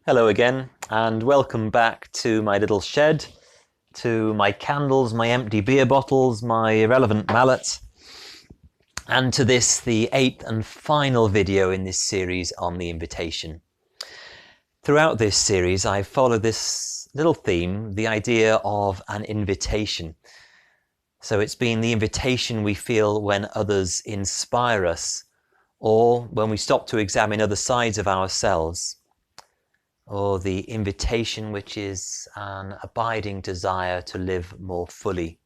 Hello again, and welcome back to my little shed, to my candles, my empty beer bottles, my irrelevant mallet, and to this, the 8th and final video in this series on the invitation. Throughout this series, I've followed this little theme, the idea of an invitation. So it's been the invitation we feel when others inspire us, or when we stop to examine other sides of ourselves, or the invitation which is an abiding desire to live more fully.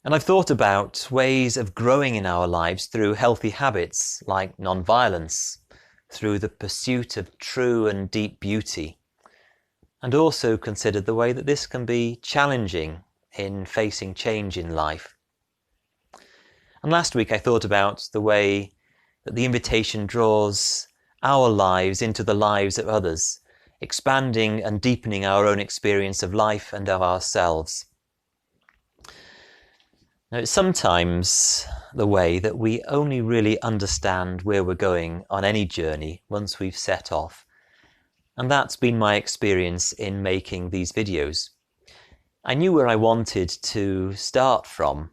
And I've thought about ways of growing in our lives through healthy habits like non-violence, through the pursuit of true and deep beauty, and also considered the way that this can be challenging in facing change in life. And last week I thought about the way that the invitation draws our lives into the lives of others, expanding and deepening our own experience of life and of ourselves. Now, it's sometimes the way that we only really understand where we're going on any journey once we've set off. And that's been my experience in making these videos. I knew where I wanted to start from,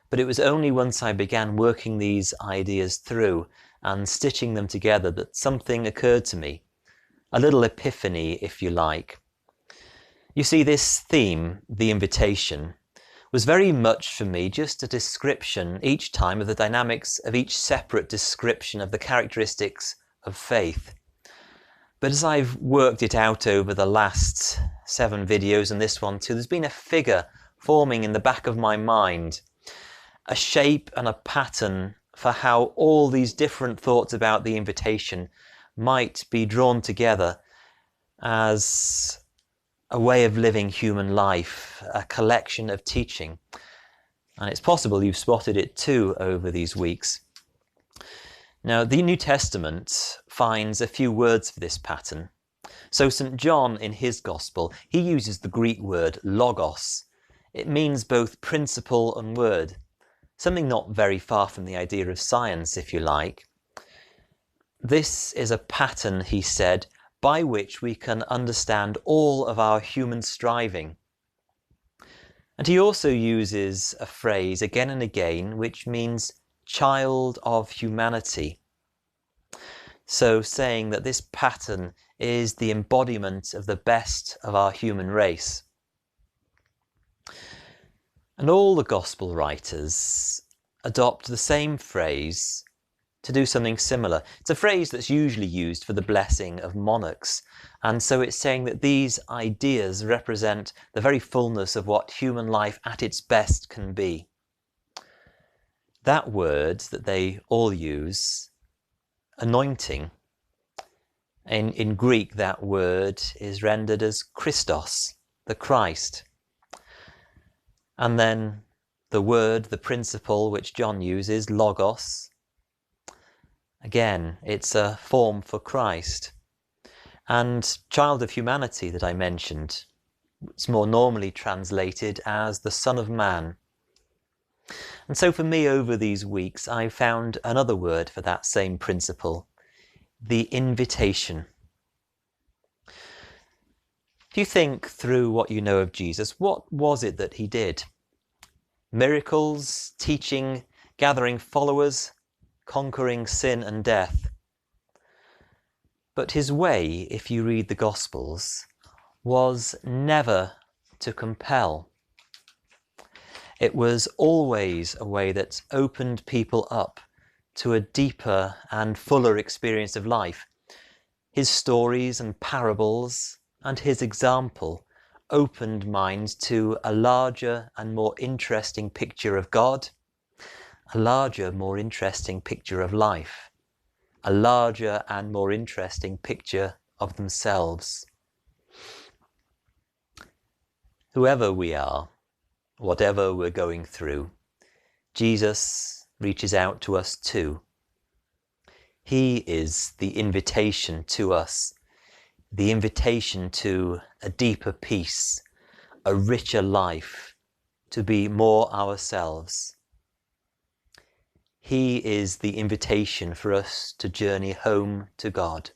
but it was only once I began working these ideas through and stitching them together that something occurred to me, a little epiphany, if you like. You see, this theme, the invitation, was very much for me just a description each time of the dynamics of each separate description of the characteristics of faith. But as I've worked it out over the last 7 videos and this one too, there's been a figure forming in the back of my mind, a shape and a pattern for how all these different thoughts about the invitation might be drawn together as a way of living human life, a collection of teaching. And it's possible you've spotted it too over these weeks. Now, the New Testament finds a few words for this pattern. So St. John, in his Gospel, he uses the Greek word logos. It means both principle and word, something not very far from the idea of science, if you like. This is a pattern, he said, by which we can understand all of our human striving. And he also uses a phrase again and again which means child of humanity. So saying that this pattern is the embodiment of the best of our human race. And all the Gospel writers adopt the same phrase to do something similar. It's a phrase that's usually used for the blessing of monarchs. And so it's saying that these ideas represent the very fullness of what human life at its best can be. That word that they all use, anointing, in Greek that word is rendered as Christos, the Christ. And then the word, the principle which John uses, logos, again, it's a form for Christ. And child of humanity that I mentioned, it's more normally translated as the Son of Man. And so for me over these weeks, I found another word for that same principle, the invitation. If you think through what you know of Jesus, what was it that he did? Miracles, teaching, gathering followers, conquering sin and death. But his way, if you read the Gospels, was never to compel. It was always a way that opened people up to a deeper and fuller experience of life. His stories and parables and his example opened minds to a larger and more interesting picture of God, a larger, more interesting picture of life, a larger and more interesting picture of themselves. Whoever we are, whatever we're going through, Jesus reaches out to us too. He is the invitation to us, the invitation to a deeper peace, a richer life, to be more ourselves. He is the invitation for us to journey home to God.